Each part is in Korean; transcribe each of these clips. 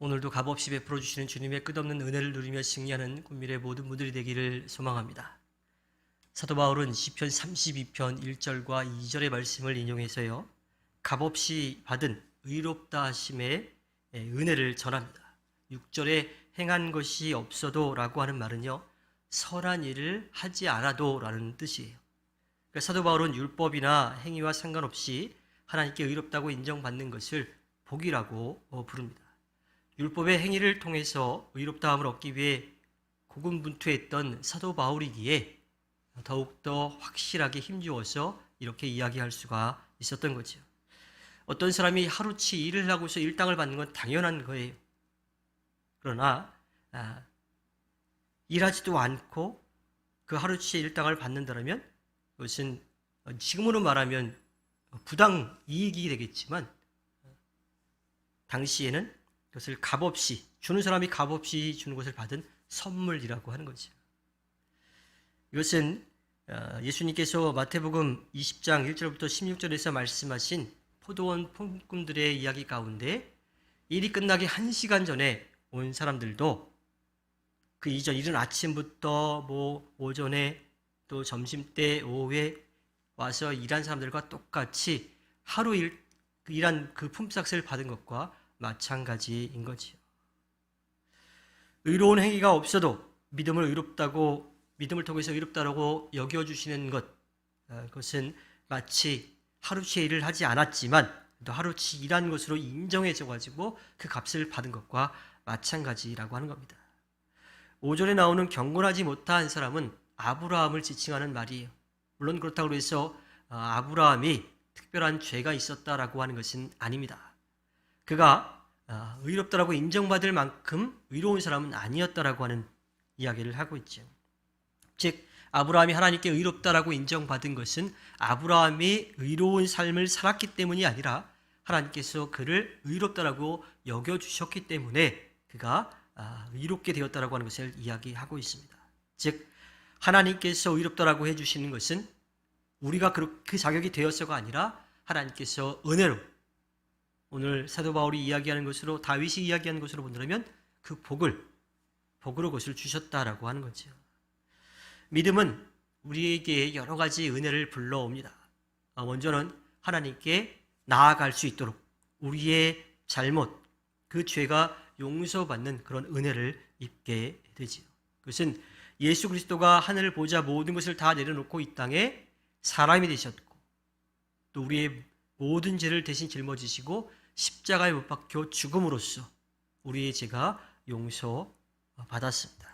오늘도 값없이 베풀어 주시는 주님의 끝없는 은혜를 누리며 승리하는 군밀의 모든 분들이 되기를 소망합니다. 사도 바울은 시편 32편 1절과 2절의 말씀을 인용해서요, 값없이 받은 의롭다 하심의 은혜를 전합니다. 6절에 행한 것이 없어도 라고 하는 말은요, 선한 일을 하지 않아도 라는 뜻이에요. 그러니까 사도 바울은 율법이나 행위와 상관없이 하나님께 의롭다고 인정받는 것을 복이라고 부릅니다. 율법의 행위를 통해서 의롭다함을 얻기 위해 고군분투했던 사도 바울이기에 더욱더 확실하게 힘주어서 이렇게 이야기할 수가 있었던 거죠. 어떤 사람이 하루치 일을 하고서 일당을 받는 건 당연한 거예요. 그러나 일하지도 않고 그 하루치 일당을 받는다면 그것은 지금으로 말하면 부당 이익이 되겠지만 당시에는 그것을 값없이 주는 사람이 값없이 주는 것을 받은 선물이라고 하는 거죠. 이것은 예수님께서 마태복음 20장 1절부터 16절에서 말씀하신 포도원 품꾼들의 이야기 가운데 일이 끝나기 1시간 전에 온 사람들도 그 이전 이른 아침부터 오전에 또 점심때 오후에 와서 일한 사람들과 똑같이 하루 일한 그 품삯을 받은 것과 마찬가지인 거지요. 의로운 행위가 없어도 믿음을 통해서 의롭다고 여겨주시는 것, 그것은 마치 하루치 일을 하지 않았지만 또 하루치 일한 것으로 인정해져가지고 그 값을 받은 것과 마찬가지라고 하는 겁니다. 5절에 나오는 경건하지 못한 사람은 아브라함을 지칭하는 말이에요. 물론 그렇다고 해서 아브라함이 특별한 죄가 있었다라고 하는 것은 아닙니다. 그가 의롭다라고 인정받을 만큼 의로운 사람은 아니었다라고 하는 이야기를 하고 있죠. 즉 아브라함이 하나님께 의롭다라고 인정받은 것은 아브라함이 의로운 삶을 살았기 때문이 아니라 하나님께서 그를 의롭다라고 여겨주셨기 때문에 그가 의롭게 되었다라고 하는 것을 이야기하고 있습니다. 즉 하나님께서 의롭다라고 해주시는 것은 우리가 그 자격이 되어서가 아니라 하나님께서 은혜로, 오늘 사도 바울이 이야기하는 것으로, 다윗이 이야기하는 것으로 본다면 그 복으로 그것을 주셨다라고 하는 거죠. 믿음은 우리에게 여러 가지 은혜를 불러옵니다. 먼저는 하나님께 나아갈 수 있도록 우리의 잘못, 그 죄가 용서받는 그런 은혜를 입게 되지요. 그것은 예수 그리스도가 하늘을 보자 모든 것을 다 내려놓고 이 땅에 사람이 되셨고 또 우리의 모든 죄를 대신 짊어지시고 십자가에 못 박혀 죽음으로써 우리의 죄가 용서받았습니다.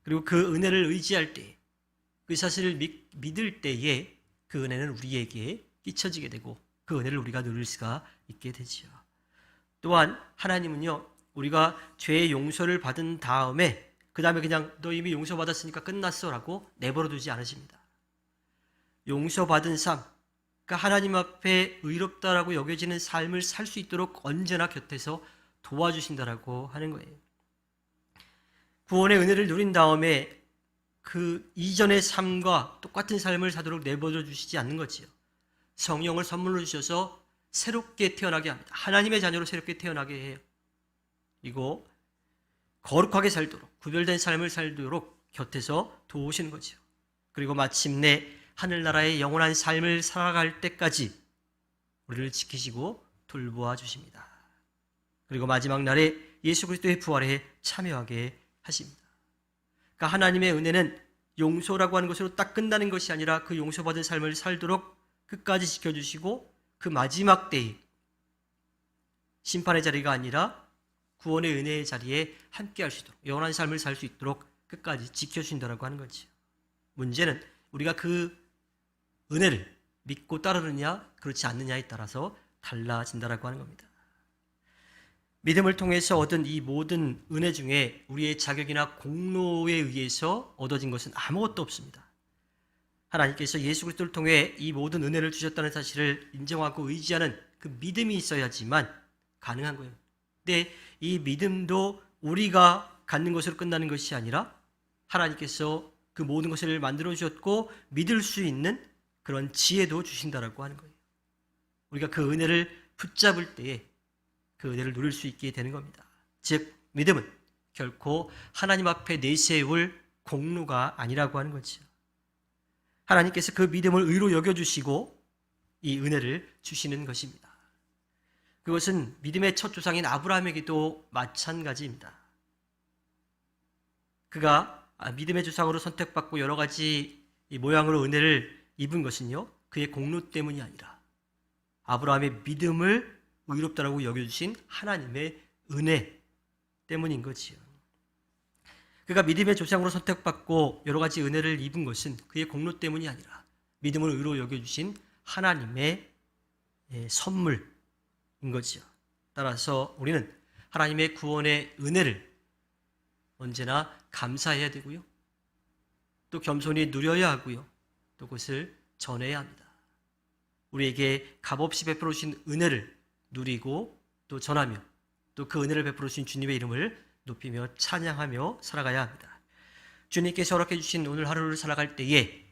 그리고 그 은혜를 의지할 때, 그 사실을 믿을 때에 그 은혜는 우리에게 끼쳐지게 되고 그 은혜를 우리가 누릴 수가 있게 되지요. 또한 하나님은요, 우리가 죄의 용서를 받은 다음에 그 다음에 그냥 너 이미 용서받았으니까 끝났어 라고 내버려 두지 않으십니다. 용서받은 삶, 그러니까 하나님 앞에 의롭다라고 여겨지는 삶을 살 수 있도록 언제나 곁에서 도와주신다라고 하는 거예요. 구원의 은혜를 누린 다음에 그 이전의 삶과 똑같은 삶을 사도록 내버려 주시지 않는 거지요. 성령을 선물로 주셔서 새롭게 태어나게 합니다. 하나님의 자녀로 새롭게 태어나게 해요. 그리고 거룩하게 살도록, 구별된 삶을 살도록 곁에서 도우시는 거죠. 그리고 마침내 하늘나라의 영원한 삶을 살아갈 때까지 우리를 지키시고 돌보아 주십니다. 그리고 마지막 날에 예수 그리스도의 부활에 참여하게 하십니다. 그러니까 하나님의 은혜는 용서라고 하는 것으로 딱 끝나는 것이 아니라 그 용서받은 삶을 살도록 끝까지 지켜주시고 그 마지막 때에 심판의 자리가 아니라 구원의 은혜의 자리에 함께 할 수 있도록, 영원한 삶을 살 수 있도록 끝까지 지켜주신다고 하는 거죠. 문제는 우리가 그 은혜를 믿고 따르느냐 그렇지 않느냐에 따라서 달라진다고 하는 겁니다. 믿음을 통해서 얻은 이 모든 은혜 중에 우리의 자격이나 공로에 의해서 얻어진 것은 아무것도 없습니다. 하나님께서 예수 그리스도를 통해 이 모든 은혜를 주셨다는 사실을 인정하고 의지하는 그 믿음이 있어야지만 가능한 거예요. 근데 이 믿음도 우리가 갖는 것으로 끝나는 것이 아니라 하나님께서 그 모든 것을 만들어 주셨고 믿을 수 있는 그런 지혜도 주신다라고 하는 거예요. 우리가 그 은혜를 붙잡을 때에 그 그 은혜를 누릴 수 있게 되는 겁니다. 즉 믿음은 결코 하나님 앞에 내세울 공로가 아니라고 하는 거죠. 하나님께서 그 믿음을 의로 여겨주시고 이 은혜를 주시는 것입니다. 그것은 믿음의 첫 조상인 아브라함에게도 마찬가지입니다. 그가 믿음의 조상으로 선택받고 여러 가지 모양으로 은혜를 입은 것은요, 그의 공로 때문이 아니라 아브라함의 믿음을 의롭다라고 여겨주신 하나님의 은혜 때문인 거지요. 그가 믿음의 조상으로 선택받고 여러 가지 은혜를 입은 것은 그의 공로 때문이 아니라 믿음을 의로 여겨주신 하나님의 선물인 거지요. 따라서 우리는 하나님의 구원의 은혜를 언제나 감사해야 되고요. 또 겸손히 누려야 하고요. 또 그것을 전해야 합니다. 우리에게 값없이 베풀어 주신 은혜를 누리고 또 전하며 또 그 은혜를 베풀어 주신 주님의 이름을 높이며 찬양하며 살아가야 합니다. 주님께서 허락해 주신 오늘 하루를 살아갈 때에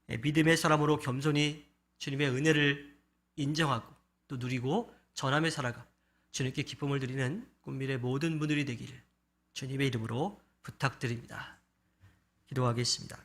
믿음의 사람으로 겸손히 주님의 은혜를 인정하고 또 누리고 전하며 살아가 주님께 기쁨을 드리는 꿈밀의 모든 분들이 되기를 주님의 이름으로 부탁드립니다. 기도하겠습니다.